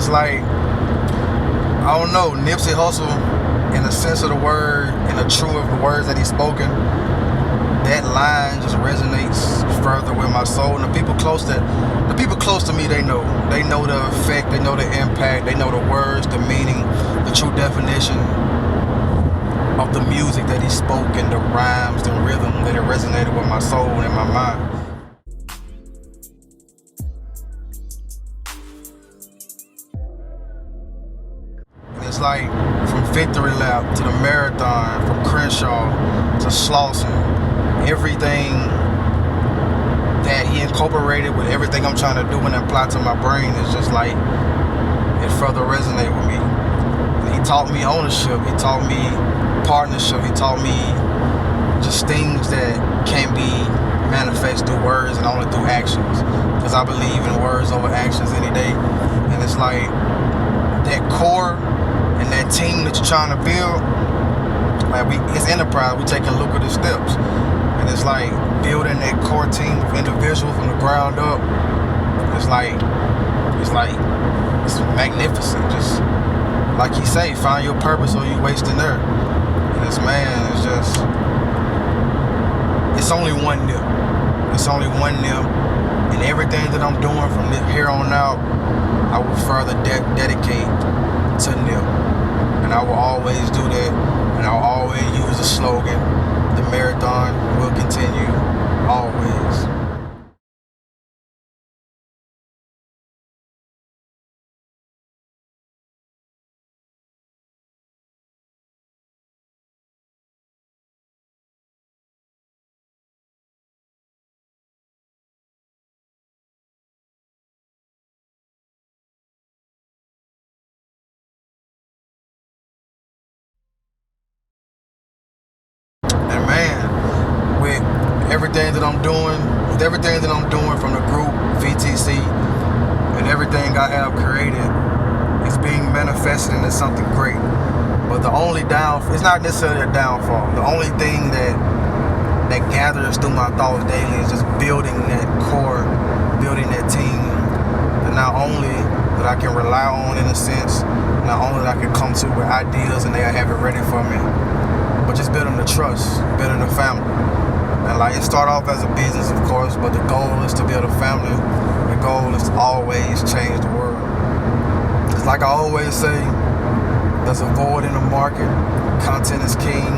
it's like, I don't know, Nipsey Hussle, in the sense of the word, in the truth of the words that he's spoken, that line just resonates further with my soul. And the people close to me, they know the effect, they know the impact, they know the words, the meaning, the true definition of the music that he spoke, and the rhymes, the rhythm that it resonated with my soul and my mind. And it's like, from Victory Lap to the Marathon, from Crenshaw to Slauson, everything that he incorporated with everything I'm trying to do and apply to my brain is just like, it further resonate with me. And he taught me ownership, he taught me partnership, he taught me just things that can be manifest through words and only through actions, because I believe in words over actions any day. And it's like, that core and that team that you're trying to build, like, it's enterprise, we taking lucrative steps. And it's like, building that core team of individuals from the ground up, it's magnificent. Just like he say, find your purpose or you wasting there. And this man is just, it's only one nip. It's only one nip. And everything that I'm doing from here on out, I will further dedicate to nip. And I will always do that. And I'll always use the slogan, the marathon will continue, always. And man, with everything that I'm doing from the group VTC and everything I have created, it's being manifested into something great. But the only it's not necessarily a downfall. The only thing that gathers through my thoughts daily is just building that core, building that team, and not only that I can rely on in a sense, not only that I can come to with ideas and they have it ready for me, but just building the trust, building a family. And like, it started off as a business, of course, but the goal is to build a family. The goal is to always change the world. It's like I always say, there's a void in the market, content is king,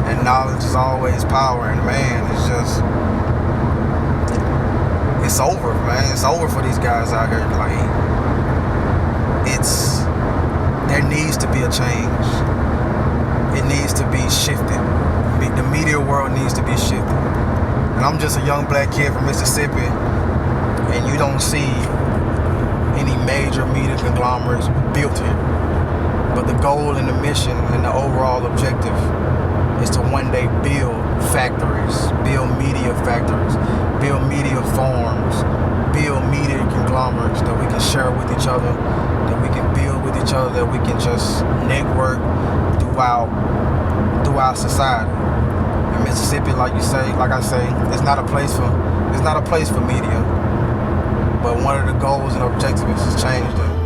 and knowledge is always power. And man, it's over, man. It's over for these guys out here. Like, there needs to be a change. It needs to be shifted. The media world needs to be shifted. And I'm just a young black kid from Mississippi, and you don't see any major media conglomerates built here. But the goal and the mission and the overall objective is to one day build factories, build media factories, build media farms, build media conglomerates that we can share with each other, that we can build with each other, that we can just network throughout society. In Mississippi, like I say, it's not a place for media. But one of the goals and objectives is to change that.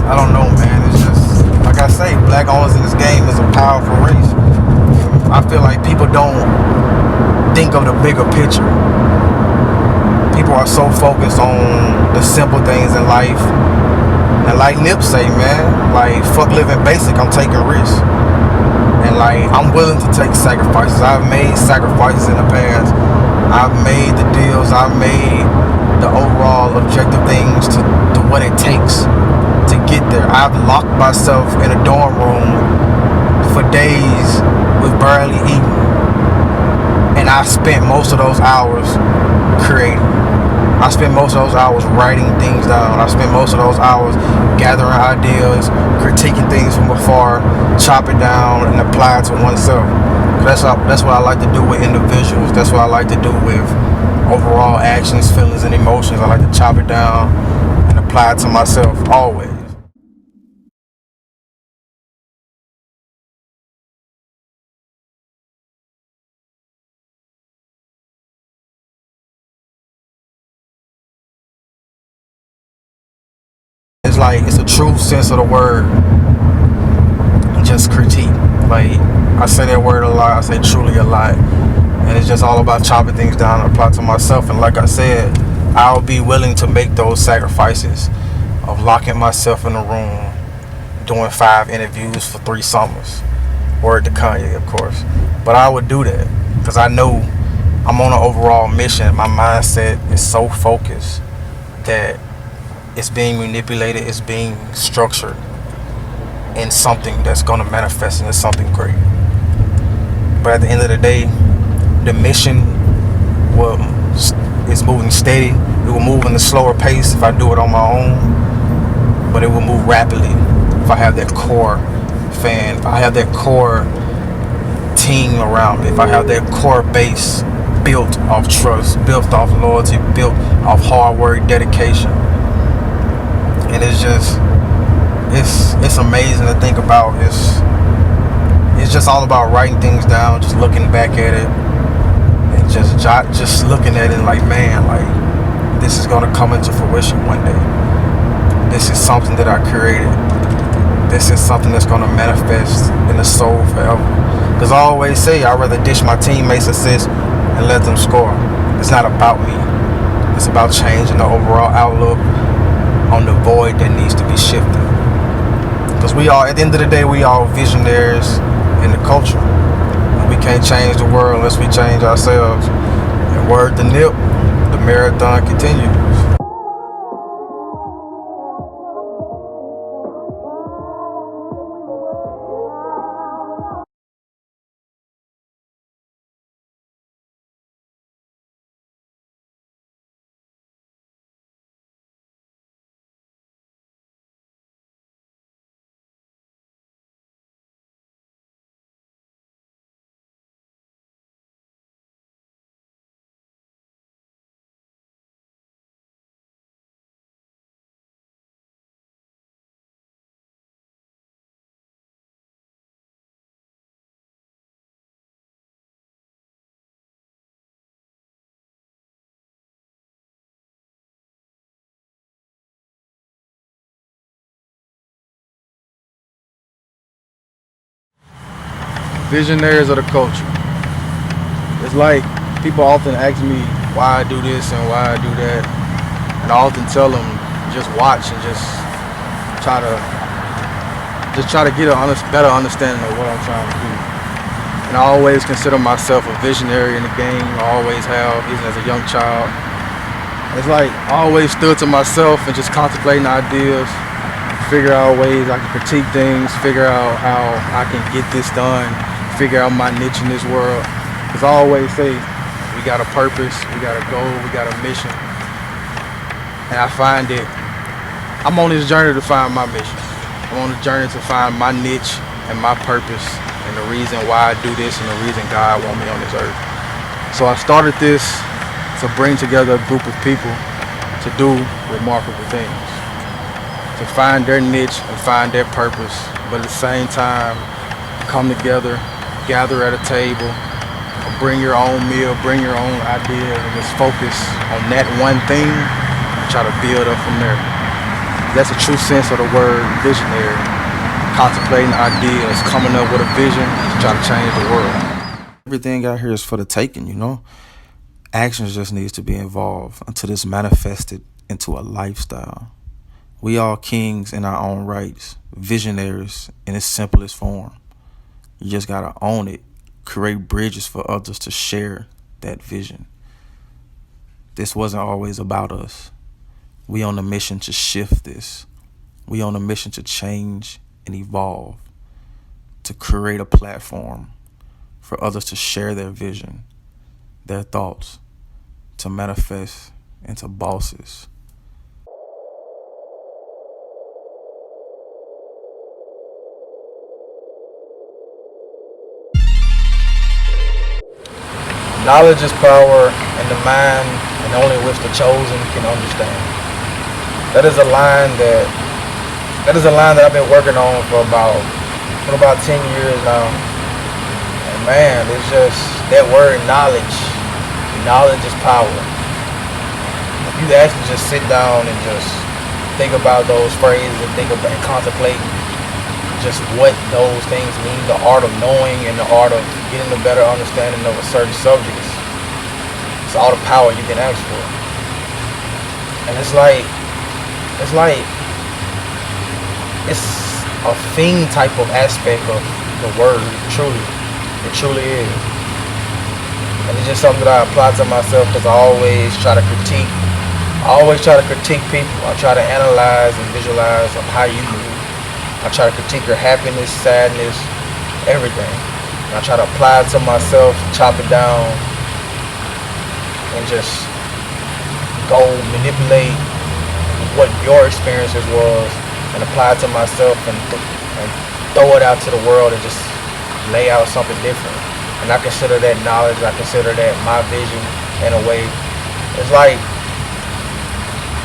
I don't know, man. It's just, like I say, black owners in this game is a powerful race. I feel like people don't think of the bigger picture. People are so focused on the simple things in life. And like Nip say, man, like, fuck living basic, I'm taking risks. And like, I'm willing to take sacrifices. I've made sacrifices in the past. I've made the deals. I've made the overall objective things to what it takes to get there. I've locked myself in a dorm room for days with barely eating, and I spent most of those hours creating. I spent most of those hours writing things down. I spent most of those hours gathering ideas, critiquing things from afar, chop it down, and apply it to oneself. That's what I like to do with individuals. That's what I like to do with overall actions, feelings, and emotions. I like to chop it down and apply it to myself always. It's like, it's a true sense of the word, just critique. Like, I say that word a lot, I say truly a lot. And it's just all about chopping things down and apply to myself. And like I said, I'll be willing to make those sacrifices of locking myself in a room, doing 5 interviews for 3 summers. Word to Kanye, of course. But I would do that because I know I'm on an overall mission. My mindset is so focused that it's being manipulated, it's being structured in something that's going to manifest into something great. But at the end of the day, the mission is moving steady. It will move in a slower pace if I do it on my own, but it will move rapidly if I have that core fan, if I have that core team around me, if I have that core base built off trust, built off loyalty, built off hard work, dedication. And it's just, it's amazing to think about. It's just all about writing things down, just looking back at it, and just looking at it like, man, like, this is gonna come into fruition one day. This is something that I created. This is something that's gonna manifest in the soul forever. Because I always say, I'd rather dish my teammates assists and let them score. It's not about me. It's about changing the overall outlook on the void that needs to be shifted. Because we all, at the end of the day, we all visionaries in the culture. And we can't change the world unless we change ourselves. And word to Nip, the marathon continues. Visionaries of the culture. It's like people often ask me why I do this and why I do that, and I often tell them just watch and just try to get a better understanding of what I'm trying to do. And I always consider myself a visionary in the game. I always have, even as a young child. It's like I always stood to myself and just contemplating ideas, figure out ways I can critique things, figure out how I can get this done, figure out my niche in this world. Because I always say, we got a purpose, we got a goal, we got a mission. And I find that I'm on this journey to find my mission. I'm on the journey to find my niche and my purpose and the reason why I do this and the reason God wants me on this earth. So I started this to bring together a group of people to do remarkable things, to find their niche and find their purpose, but at the same time, come together, gather at a table, bring your own meal, bring your own idea, and just focus on that one thing and try to build up from there. That's a true sense of the word visionary. Contemplating ideas, coming up with a vision to try to change the world. Everything out here is for the taking, you know? Actions just needs to be involved until it's manifested into a lifestyle. We all kings in our own rights, visionaries in its simplest form. You just gotta own it, create bridges for others to share that vision. This wasn't always about us. We on a mission to shift this. We on a mission to change and evolve, to create a platform for others to share their vision, their thoughts, to manifest into bosses. Knowledge is power, and the mind, and only which the chosen can understand. That is a line that I've been working on for about 10 years now. And man, it's just that word knowledge. Knowledge is power. If you actually just sit down and just think about those phrases and contemplate just what those things mean, the art of knowing and the art of getting a better understanding of a certain subject. It's all the power you can ask for. And it's a thing type of aspect of the word, truly. It truly is. And it's just something that I apply to myself because I always try to critique people. I try to analyze and visualize of how you move. I try to critique your happiness, sadness, everything. And I try to apply it to myself, chop it down, and just go manipulate what your experiences was and apply it to myself and throw it out to the world and just lay out something different. And I consider that knowledge, I consider that my vision in a way. It's like,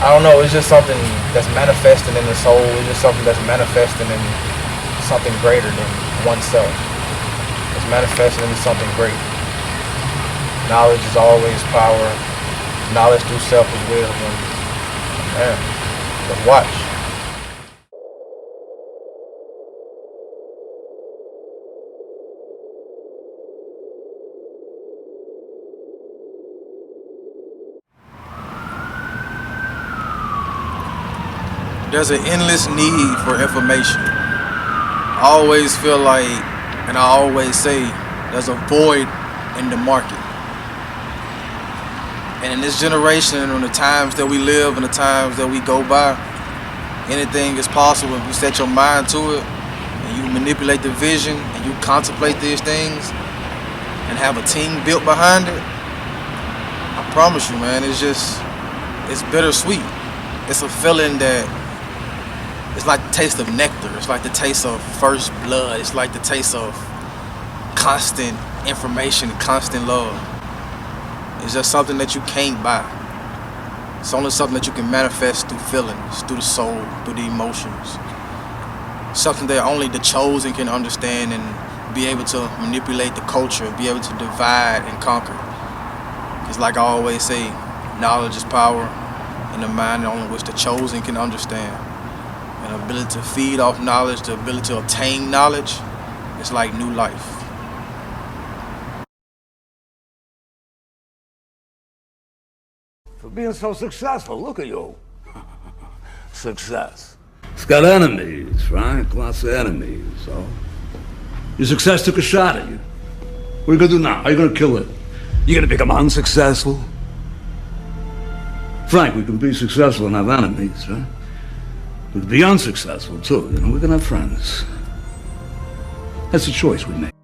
I don't know, it's just something that's manifesting in the soul. It's just something that's manifesting in something greater than oneself. It's manifesting into something great. Knowledge is always power. Knowledge through self is wisdom. Man, let's watch. There's an endless need for information. I always feel like, and I always say, there's a void in the market. And in this generation, and the times that we live and the times that we go by, anything is possible if you set your mind to it and you manipulate the vision and you contemplate these things and have a team built behind it. I promise you, man, it's bittersweet. It's a feeling that it's like the taste of nectar. It's like the taste of first blood. It's like the taste of constant information, constant love. It's just something that you can't buy. It's only something that you can manifest through feelings, through the soul, through the emotions. Something that only the chosen can understand and be able to manipulate the culture, be able to divide and conquer. It's like I always say, knowledge is power in the mind only which the chosen can understand. And the ability to feed off knowledge, the ability to obtain knowledge, it's like new life. For being so successful, look at you. Success. It's got enemies, right? Lots of enemies, so. Your success took a shot at you. What are you gonna do now? How are you gonna kill it? You gonna become unsuccessful? Frank, we can be successful and have enemies, right? We can be unsuccessful too, we can have friends. That's the choice we make.